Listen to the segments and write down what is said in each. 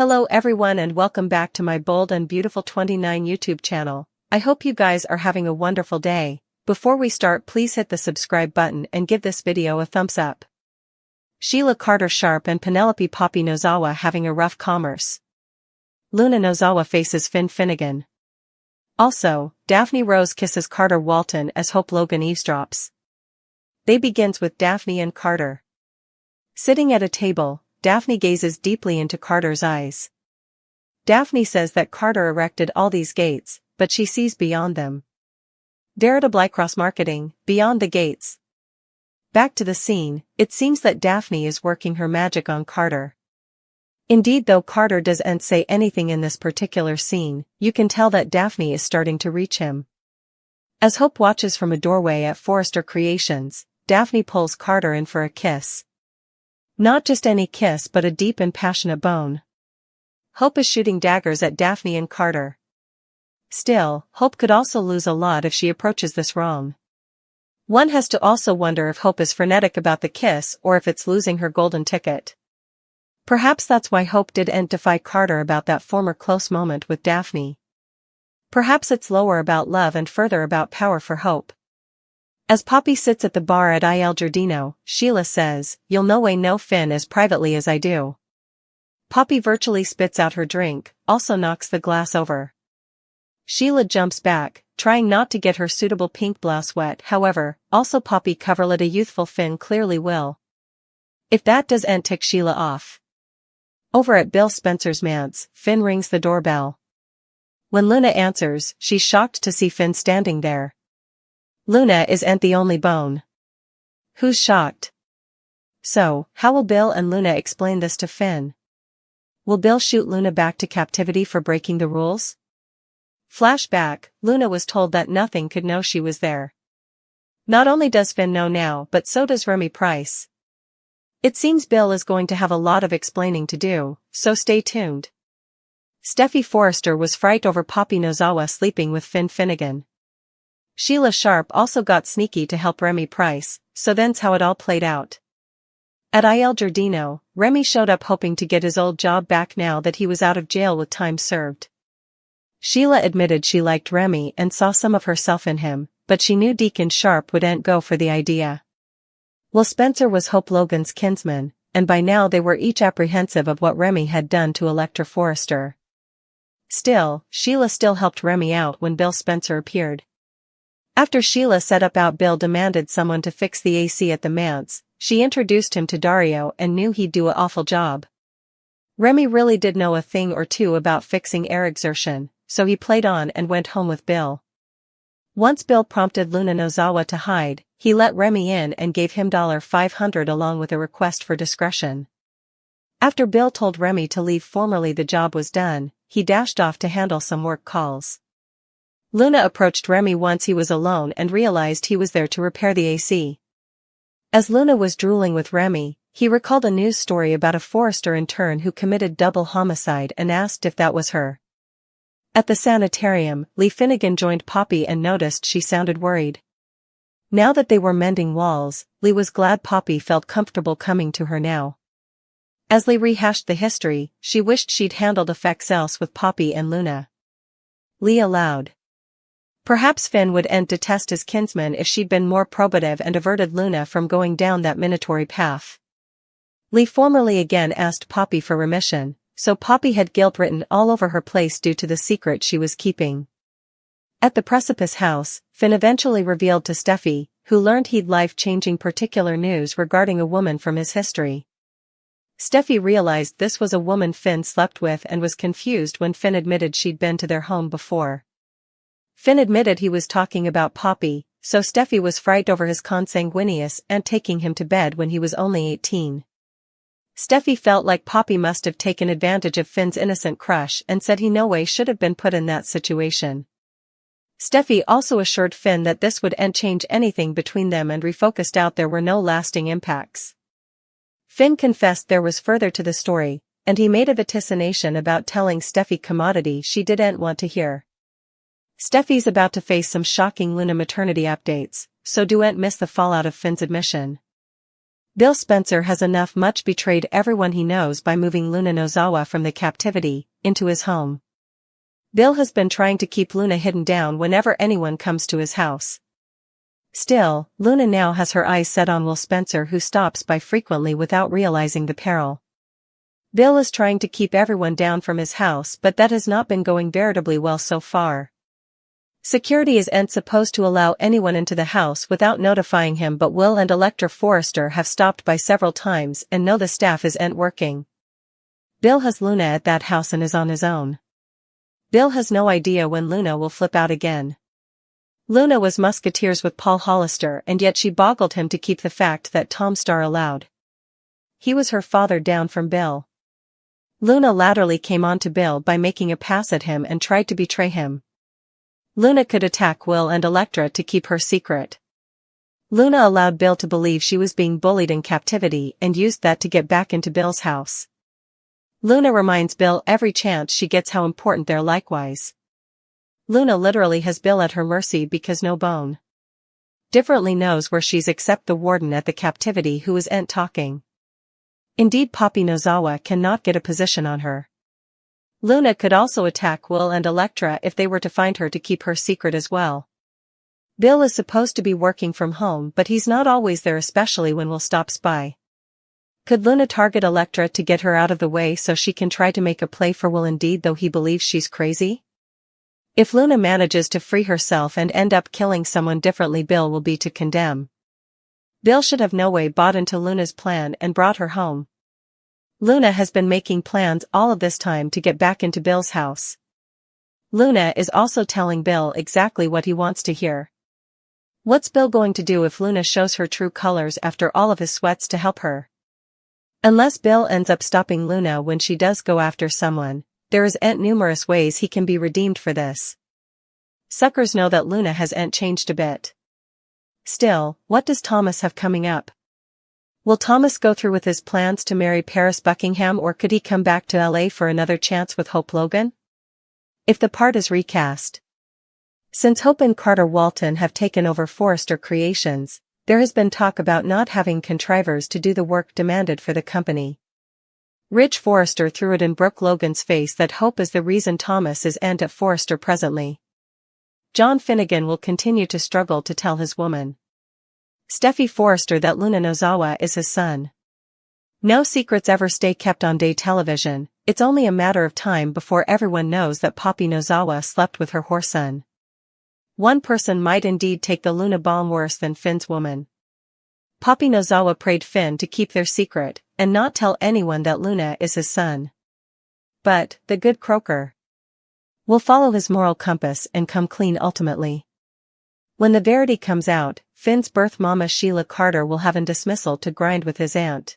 Hello everyone and welcome back to my Bold and Beautiful 29 YouTube channel. I hope you guys are having a wonderful day. Before we start, please hit the subscribe button and give this video a thumbs up. Sheila Carter Sharp and Penelope Poppy Nozawa having a rough commerce. Luna Nozawa faces Finn Finnegan. Also, Daphne Rose kisses Carter Walton as Hope Logan eavesdrops. Day begins with Daphne and Carter. Sitting at a table, Daphne gazes deeply into Carter's eyes. Daphne says that Carter erected all these gates, but she sees beyond them. Veritable cross marketing, beyond the gates. Back to the scene, it seems that Daphne is working her magic on Carter. Indeed, though Carter doesn't say anything in this particular scene, you can tell that Daphne is starting to reach him. As Hope watches from a doorway at Forrester Creations, Daphne pulls Carter in for a kiss. Not just any kiss but a deep and passionate bone. Hope is shooting daggers at Daphne and Carter. Still, Hope could also lose a lot if she approaches this wrong. One has to also wonder if Hope is frenetic about the kiss or if it's losing her golden ticket. Perhaps that's why Hope didn't defy Carter about that former close moment with Daphne. Perhaps it's lower about love and further about power for Hope. As Poppy sits at the bar at Il Giardino, Sheila says, "You'll no way know Finn as privately as I do." Poppy virtually spits out her drink, also knocks the glass over. Sheila jumps back, trying not to get her suitable pink blouse wet. However, also Poppy coverlet a youthful Finn clearly will. If that doesn't tick Sheila off. Over at Bill Spencer's manse, Finn rings the doorbell. When Luna answers, she's shocked to see Finn standing there. Luna isn't the only bone. Who's shocked? So, how will Bill and Luna explain this to Finn? Will Bill shoot Luna back to captivity for breaking the rules? Flashback, Luna was told that nothing could know she was there. Not only does Finn know now, but so does Remy Price. It seems Bill is going to have a lot of explaining to do, so stay tuned. Steffy Forrester was frightened over Poppy Nozawa sleeping with Finn Finnegan. Sheila Sharp also got sneaky to help Remy Price, so that's how it all played out. At Il Giardino, Remy showed up hoping to get his old job back now that he was out of jail with time served. Sheila admitted she liked Remy and saw some of herself in him, but she knew Deacon Sharp wouldn't go for the idea. Well, Spencer was Hope Logan's kinsman, and by now they were each apprehensive of what Remy had done to Electra Forrester. Still, Sheila still helped Remy out when Bill Spencer appeared. After Sheila set up out, Bill demanded someone to fix the AC at the manse. She introduced him to Dario and knew he'd do an awful job. Remy really did know a thing or two about fixing air exertion, so he played on and went home with Bill. Once Bill prompted Luna Nozawa to hide, he let Remy in and gave him $500 along with a request for discretion. After Bill told Remy to leave formally the job was done, he dashed off to handle some work calls. Luna approached Remy once he was alone and realized he was there to repair the AC. As Luna was drooling with Remy, he recalled a news story about a Forrester intern who committed double homicide and asked if that was her. At the sanitarium, Lee Finnegan joined Poppy and noticed she sounded worried. Now that they were mending walls, Lee was glad Poppy felt comfortable coming to her now. As Lee rehashed the history, she wished she'd handled effects else with Poppy and Luna. Lee allowed. Perhaps Finn wouldn't detest his kinsman if she'd been more probative and averted Luna from going down that minatory path. Lee formally again asked Poppy for remission, so Poppy had guilt written all over her place due to the secret she was keeping. At the Precipice House, Finn eventually revealed to Steffy, who learned he'd life-changing particular news regarding a woman from his history. Steffy realized this was a woman Finn slept with and was confused when Finn admitted she'd been to their home before. Finn admitted he was talking about Poppy, so Steffy was frightened over his consanguineous and taking him to bed when he was only 18. Steffy felt like Poppy must have taken advantage of Finn's innocent crush and said he no way should have been put in that situation. Steffy also assured Finn that this wouldn't change anything between them and refocused out there were no lasting impacts. Finn confessed there was further to the story, and he made a vaticination about telling Steffy commodity she didn't want to hear. Steffy's about to face some shocking Luna maternity updates, so don't miss the fallout of Finn's admission. Bill Spencer has much betrayed everyone he knows by moving Luna Nozawa from the captivity into his home. Bill has been trying to keep Luna hidden down whenever anyone comes to his house. Still, Luna now has her eyes set on Will Spencer, who stops by frequently without realizing the peril. Bill is trying to keep everyone down from his house, but that has not been going veritably well so far. Security isn't supposed to allow anyone into the house without notifying him, but Will and Electra Forrester have stopped by several times and know the staff isn't working. Bill has Luna at that house and is on his own. Bill has no idea when Luna will flip out again. Luna was musketeers with Paul Hollister, and yet she boggled him to keep the fact that Tom Starr allowed. He was her father down from Bill. Luna laterally came on to Bill by making a pass at him and tried to betray him. Luna could attack Will and Electra to keep her secret. Luna allowed Bill to believe she was being bullied in captivity and used that to get back into Bill's house. Luna reminds Bill every chance she gets how important they're likewise. Luna literally has Bill at her mercy because no bone differently knows where she's except the warden at the captivity, who isn't talking. Indeed, Poppy Nozawa cannot get a position on her. Luna could also attack Will and Electra if they were to find her to keep her secret as well. Bill is supposed to be working from home, but he's not always there, especially when Will stops by. Could Luna target Electra to get her out of the way so she can try to make a play for Will, indeed, though he believes she's crazy? If Luna manages to free herself and end up killing someone differently, Bill will be to condemn. Bill should have no way bought into Luna's plan and brought her home. Luna has been making plans all of this time to get back into Bill's house. Luna is also telling Bill exactly what he wants to hear. What's Bill going to do if Luna shows her true colors after all of his sweats to help her? Unless Bill ends up stopping Luna when she does go after someone, there isn't numerous ways he can be redeemed for this. Suckers know that Luna hasn't changed a bit. Still, what does Thomas have coming up? Will Thomas go through with his plans to marry Paris Buckingham, or could he come back to LA for another chance with Hope Logan? If the part is recast. Since Hope and Carter Walton have taken over Forrester Creations, there has been talk about not having contrivers to do the work demanded for the company. Ridge Forrester threw it in Brooke Logan's face that Hope is the reason Thomas isn't at Forrester presently. John Finnegan will continue to struggle to tell his woman, Steffy Forrester, that Luna Nozawa is his son. No secrets ever stay kept on day television. It's only a matter of time before everyone knows that Poppy Nozawa slept with her whoreson. One person might indeed take the Luna bomb worse than Finn's woman. Poppy Nozawa prayed Finn to keep their secret and not tell anyone that Luna is his son. But the good croaker will follow his moral compass and come clean ultimately. When the verity comes out, Finn's birth mama Sheila Carter will have a dismissal to grind with his aunt.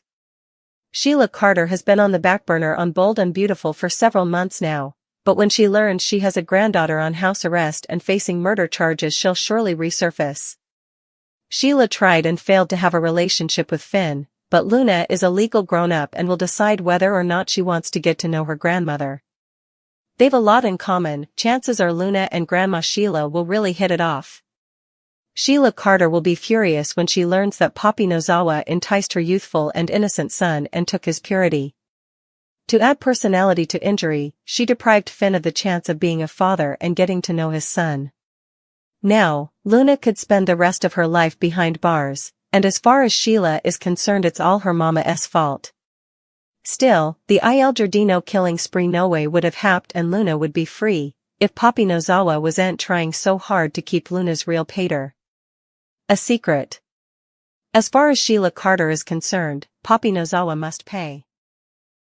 Sheila Carter has been on the back burner on Bold and Beautiful for several months now, but when she learns she has a granddaughter on house arrest and facing murder charges, she'll surely resurface. Sheila tried and failed to have a relationship with Finn, but Luna is a legal grown-up and will decide whether or not she wants to get to know her grandmother. They've a lot in common. Chances are Luna and Grandma Sheila will really hit it off. Sheila Carter will be furious when she learns that Poppy Nozawa enticed her youthful and innocent son and took his purity. To add personality to injury, she deprived Finn of the chance of being a father and getting to know his son. Now, Luna could spend the rest of her life behind bars, and as far as Sheila is concerned, it's all her mama's fault. Still, the Il Giardino killing spree no way would have happened and Luna would be free, if Poppy Nozawa wasn't trying so hard to keep Luna's real pater a secret. As far as Sheila Carter is concerned, Poppy Nozawa must pay.